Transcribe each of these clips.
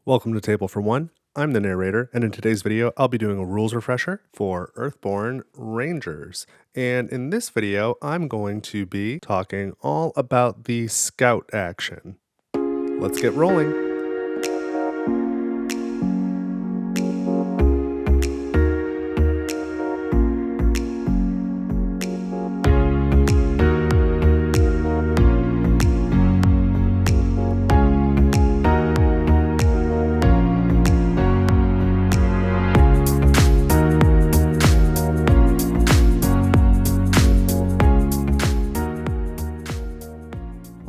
Welcome to Table for One. I'm the narrator, and in today's video, I'll be doing a rules refresher for Earthborne Rangers. And in this video, I'm going to be talking all about the scout action. Let's get rolling.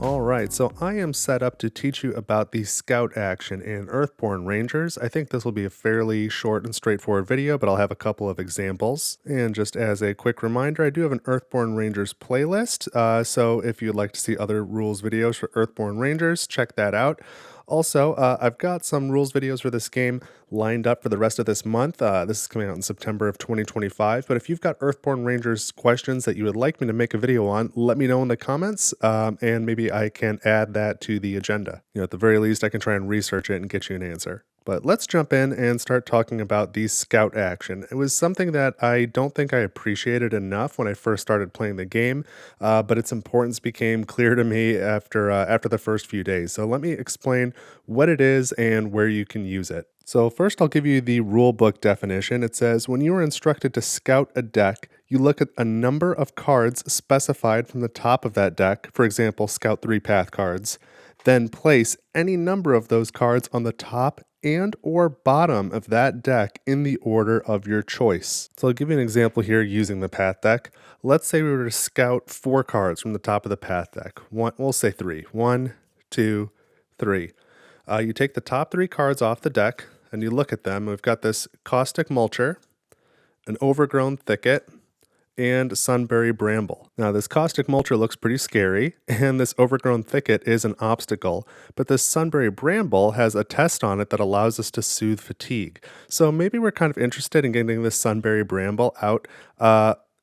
Alright, so I am set up to teach you about the scout action in Earthborne Rangers. I think this will be a fairly short and straightforward video, but I'll have a couple of examples. And just as a quick reminder, I do have an Earthborne Rangers playlist, so if you'd like to see other rules videos for Earthborne Rangers, check that out. Also, I've got some rules videos for this game lined up for the rest of this month. This is coming out in September of 2025. But if you've got Earthborne Rangers questions that you would like me to make a video on, let me know in the comments, and maybe I can add that to the agenda. At the very least, I can try and research it and get you an answer. But let's jump in and start talking about the scout action. It was something that I don't think I appreciated enough when I first started playing the game, but its importance became clear to me after the first few days. So let me explain what it is and where you can use it. So first I'll give you the rulebook definition. It says, when you are instructed to scout a deck, you look at a number of cards specified from the top of that deck, for example, Scout 3 Path cards, then place any number of those cards on the top and or bottom of that deck in the order of your choice. So I'll give you an example here using the Path deck. Let's say we were to scout 4 cards from the top of the Path deck. We'll say 3. 1, 2, 3. You take the top 3 cards off the deck and you look at them. We've got this Caustic Mulcher, an Overgrown Thicket, and Sunbury Bramble. Now this Caustic Mulcher looks pretty scary, and this Overgrown Thicket is an obstacle, but this Sunbury Bramble has a test on it that allows us to soothe fatigue. So maybe we're kind of interested in getting this Sunbury Bramble out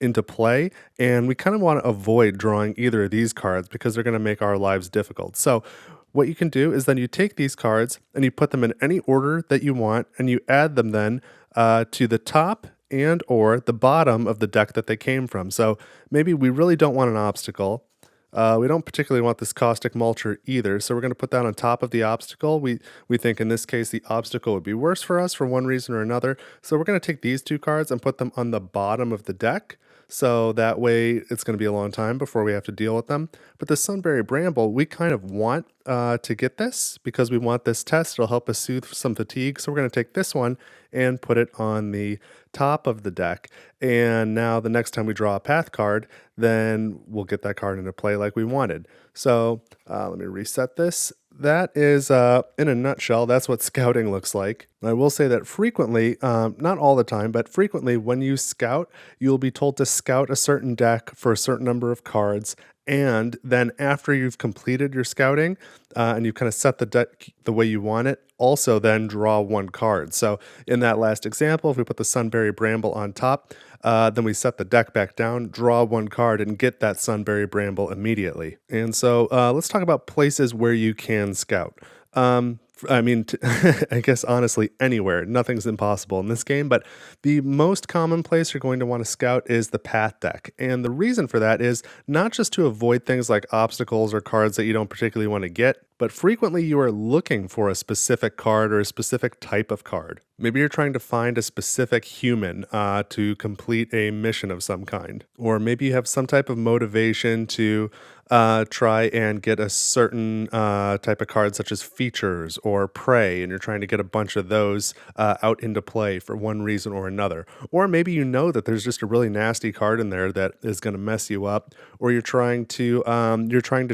into play, and we kind of want to avoid drawing either of these cards because they're going to make our lives difficult. So what you can do is then you take these cards and you put them in any order that you want, and you add them then to the top and or the bottom of the deck that they came from. So maybe we really don't want an obstacle. We don't particularly want this Caustic Mulcher either, so we're going to put that on top of the obstacle. We think in this case the obstacle would be worse for us for one reason or another, so we're going to take these 2 cards and put them on the bottom of the deck. So that way it's going to be a long time before we have to deal with them. But the Sunbury Bramble, we kind of want to get this because we want this test. It'll help us soothe some fatigue. So we're going to take this one and put it on the top of the deck. And now the next time we draw a path card, then we'll get that card into play like we wanted. So let me reset this. That is, in a nutshell, that's what scouting looks like. I will say that frequently, not all the time, but frequently when you scout, you'll be told to scout a certain deck for a certain number of cards. And then after you've completed your scouting and you've kind of set the deck the way you want it, also then draw 1 card. So in that last example, if we put the Sunbury Bramble on top, then we set the deck back down, draw 1 card, and get that Sunbury Bramble immediately. And so let's talk about places where you can scout. I guess honestly anywhere. Nothing's impossible in this game, but the most common place you're going to want to scout is the path deck. And the reason for that is not just to avoid things like obstacles or cards that you don't particularly want to get, but frequently you are looking for a specific card or a specific type of card. Maybe you're trying to find a specific human to complete a mission of some kind. Or maybe you have some type of motivation to try and get a certain type of card such as features or prey, and you're trying to get a bunch of those out into play for one reason or another. Or maybe you know that there's just a really nasty card in there that is going to mess you up, or you're trying to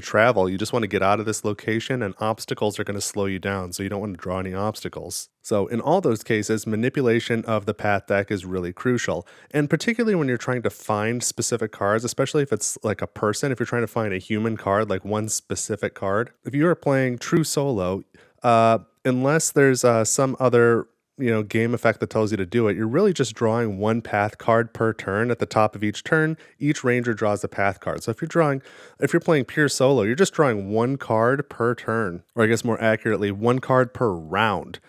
travel. You just want to get out of this location, and obstacles are going to slow you down, so you don't want to draw any obstacles. So in all those cases, manipulation of the path deck is really crucial. And particularly when you're trying to find specific cards, especially if it's like a person, if you're trying to find a human card, like one specific card. If you are playing true solo, unless there's some other game effect that tells you to do it, you're really just drawing one path card per turn. At the top of each turn, each ranger draws a path card. So if you're playing pure solo, you're just drawing one card per turn, or I guess more accurately, one card per round.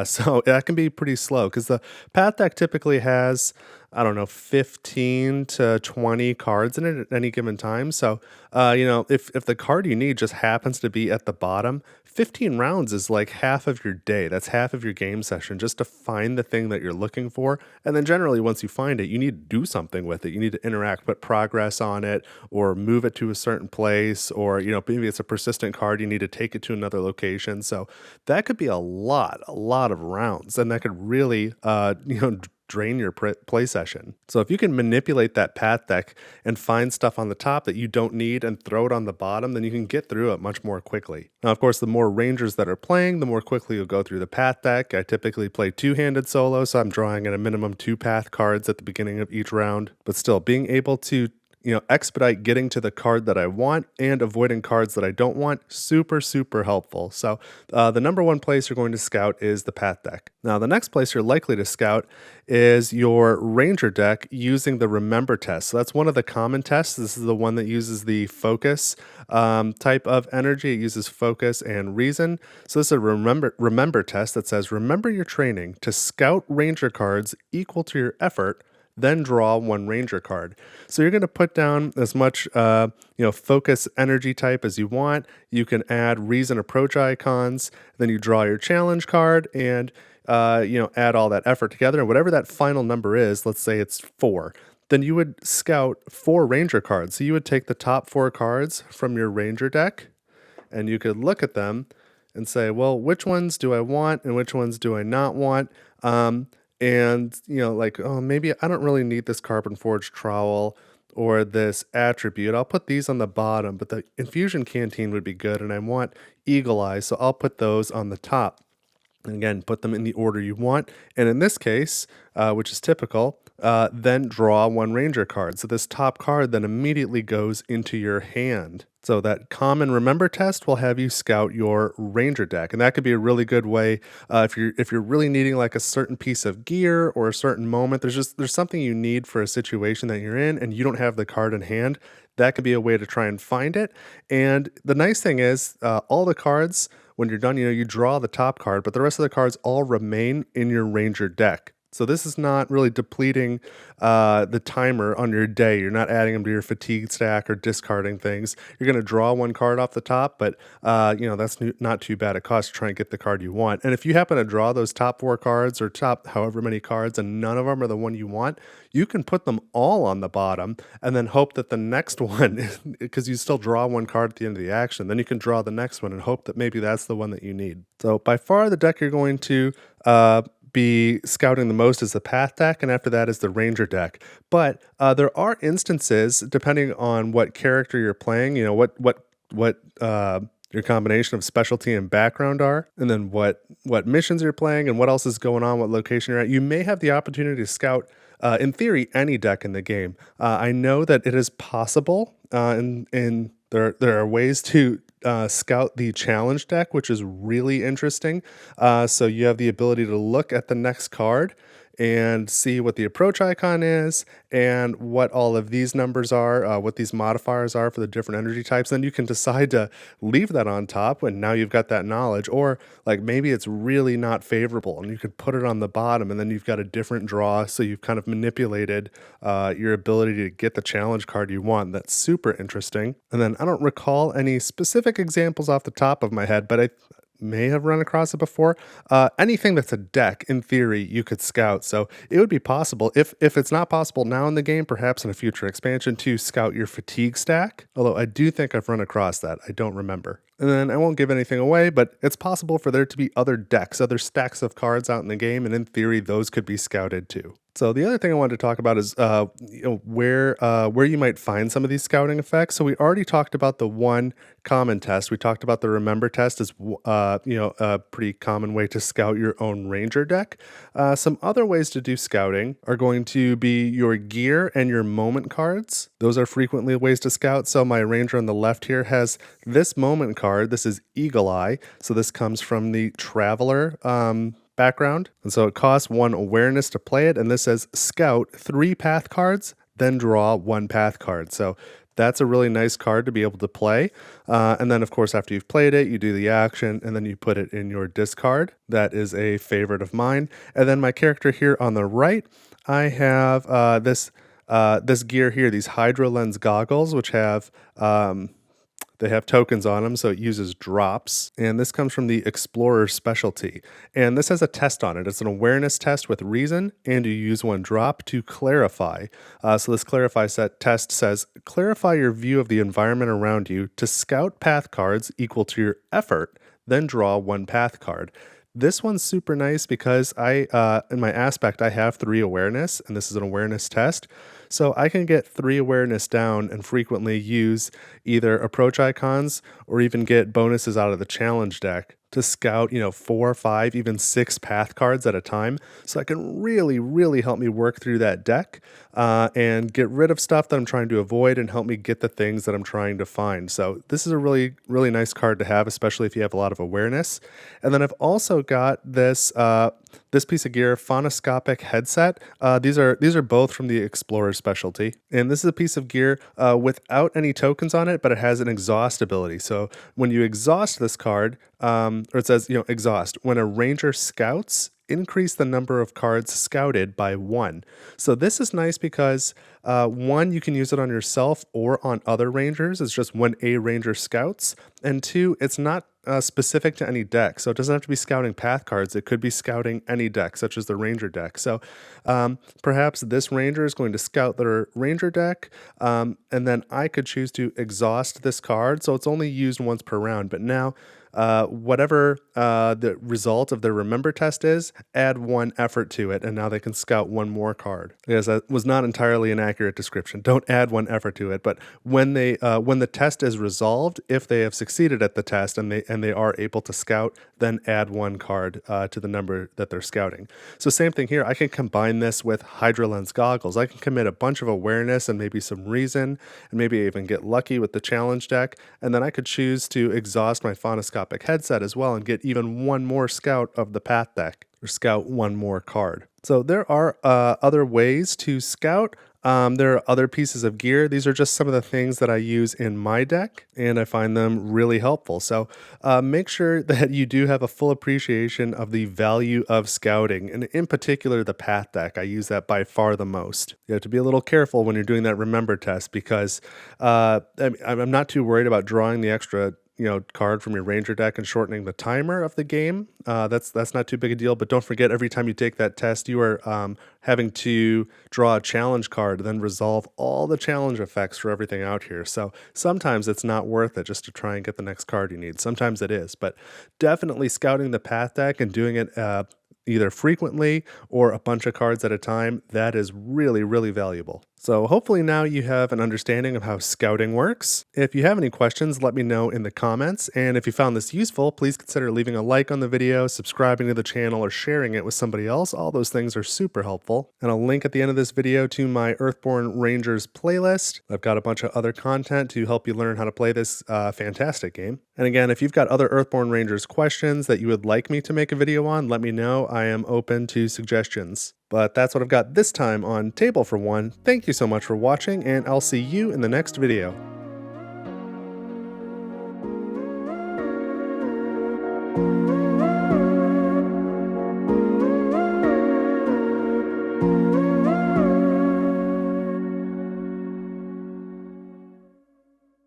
So that can be pretty slow because the path deck typically has, I don't know, 15 to 20 cards in it at any given time. So, if the card you need just happens to be at the bottom, 15 rounds is like half of your day. That's half of your game session just to find the thing that you're looking for. And then generally, once you find it, you need to do something with it. You need to interact, put progress on it, or move it to a certain place, or, maybe it's a persistent card. You need to take it to another location. So that could be a lot of rounds. And that could really, drain your play session. So if you can manipulate that path deck and find stuff on the top that you don't need and throw it on the bottom, then you can get through it much more quickly. Now, of course, the more rangers that are playing, the more quickly you'll go through the path deck. I typically play two-handed solo, so I'm drawing at a minimum 2 path cards at the beginning of each round. But still, being able to expedite getting to the card that I want and avoiding cards that I don't want, super helpful. So the number one place you're going to scout is the path deck. Now, the next place you're likely to scout is your ranger deck using the remember test. So that's one of the common tests. This is the one that uses the focus type of energy. It uses focus and reason. So this is a remember test that says, remember your training to scout ranger cards equal to your effort, then draw one ranger card. So you're going to put down as much focus energy type as you want. You can add reason approach icons, then you draw your challenge card and add all that effort together, and whatever that final number is, let's say it's 4, then you would scout 4 ranger cards. So you would take the top 4 cards from your ranger deck and you could look at them and say, well, which ones do I want and which ones do I not want? And, maybe I don't really need this Carbon Forge Trowel or this attribute. I'll put these on the bottom, but the Infusion Canteen would be good, and I want Eagle Eye, so I'll put those on the top. And again, put them in the order you want. And in this case, which is typical, then draw one ranger card. So this top card then immediately goes into your hand. So that common remember test will have you scout your ranger deck, and that could be a really good way if you're really needing like a certain piece of gear or a certain moment. There's something you need for a situation that you're in, and you don't have the card in hand. That could be a way to try and find it. And the nice thing is, all the cards, when you're done, you draw the top card, but the rest of the cards all remain in your ranger deck. So this is not really depleting the timer on your day. You're not adding them to your fatigue stack or discarding things. You're going to draw one card off the top, but that's not too bad a cost to try and get the card you want. And if you happen to draw those top 4 cards or top however many cards and none of them are the one you want, you can put them all on the bottom and then hope that the next one, because you still draw one card at the end of the action, then you can draw the next one and hope that maybe that's the one that you need. So by far the deck you're going to be scouting the most is the path deck, and after that is the ranger deck. But there are instances, depending on what character you're playing, what your combination of specialty and background are, and then what missions you're playing and what else is going on, what location you're at. You may have the opportunity to scout, in theory, any deck in the game. I know that it is possible, and there are ways to scout the challenge deck, which is really interesting. So you have the ability to look at the next card and see what the approach icon is and what all of these numbers are, what these modifiers are for the different energy types. Then you can decide to leave that on top when now you've got that knowledge, or like maybe it's really not favorable and you could put it on the bottom and then you've got a different draw. So you've kind of manipulated your ability to get the challenge card you want. That's super interesting. And then I don't recall any specific examples off the top of my head, but I may have run across it before. Anything that's a deck, in theory, you could scout. So it would be possible, if it's not possible now in the game, perhaps in a future expansion, to scout your fatigue stack. Although I do think I've run across that. I don't remember. And then I won't give anything away, but it's possible for there to be other decks, other stacks of cards out in the game, and in theory, those could be scouted too. So the other thing I wanted to talk about is where you might find some of these scouting effects. So we already talked about the one common test. We talked about the remember test as a pretty common way to scout your own ranger deck. Some other ways to do scouting are going to be your gear and your moment cards. Those are frequently ways to scout. So my ranger on the left here has this moment card. This is Eagle Eye. So this comes from the Traveler background. And so it costs 1 awareness to play it, and this says scout 3 path cards, then draw 1 path card. So that's a really nice card to be able to play. And then, of course, after you've played it, you do the action, and then you put it in your discard. That is a favorite of mine. And then my character here on the right, I have this gear here, these Hydro Lens goggles, which have they have tokens on them, so it uses drops. And this comes from the Explorer specialty. And this has a test on it. It's an awareness test with reason, and you use 1 drop to clarify. So this clarify set test says, clarify your view of the environment around you to scout path cards equal to your effort, then draw 1 path card. This one's super nice because in my aspect, I have 3 awareness, and this is an awareness test. So I can get 3 awareness down and frequently use either approach icons or even get bonuses out of the challenge deck to scout, 4, 5, even 6 path cards at a time. So that can really, really help me work through that deck and get rid of stuff that I'm trying to avoid and help me get the things that I'm trying to find. So this is a really, really nice card to have, especially if you have a lot of awareness. And then I've also got this this piece of gear, phonoscopic headset. These are both from the Explorer specialty. And this is a piece of gear without any tokens on it, but it has an exhaust ability. So when you exhaust this card, or it says, exhaust, when a ranger scouts, increase the number of cards scouted by 1. So this is nice because 1, you can use it on yourself or on other rangers. It's just when a ranger scouts. And 2, it's not specific to any deck. So it doesn't have to be scouting path cards. It could be scouting any deck, such as the ranger deck. So perhaps this ranger is going to scout their ranger deck, and then I could choose to exhaust this card. So it's only used once per round. But now whatever the result of their remember test is, add 1 effort to it, and now they can scout 1 more card. Because that was not entirely an accurate description. Don't add 1 effort to it, but when the test is resolved, if they have succeeded at the test and they are able to scout, then add 1 card to the number that they're scouting. So same thing here. I can combine this with Hydro Lens goggles. I can commit a bunch of awareness and maybe some reason, and maybe even get lucky with the challenge deck, and then I could choose to exhaust my phonoscopic headset as well and get even 1 more scout of the path deck, or scout 1 more card. So there are other ways to scout. There are other pieces of gear. These are just some of the things that I use in my deck, and I find them really helpful. So make sure that you do have a full appreciation of the value of scouting, and in particular the path deck. I use that by far the most. You have to be a little careful when you're doing that remember test because I'm not too worried about drawing the extra card from your ranger deck and shortening the timer of the game. That's not too big a deal, but don't forget, every time you take that test, you are having to draw a challenge card and then resolve all the challenge effects for everything out here. So sometimes it's not worth it just to try and get the next card you need. Sometimes it is, but definitely scouting the path deck and doing it either frequently or a bunch of cards at a time, that is really, really valuable. So hopefully now you have an understanding of how scouting works. If you have any questions, let me know in the comments. And if you found this useful, please consider leaving a like on the video, subscribing to the channel, or sharing it with somebody else. All those things are super helpful. And I'll link at the end of this video to my Earthborne Rangers playlist. I've got a bunch of other content to help you learn how to play this fantastic game. And again, if you've got other Earthborne Rangers questions that you would like me to make a video on, let me know. I am open to suggestions. But that's what I've got this time on Table for One. Thank you so much for watching, and I'll see you in the next video.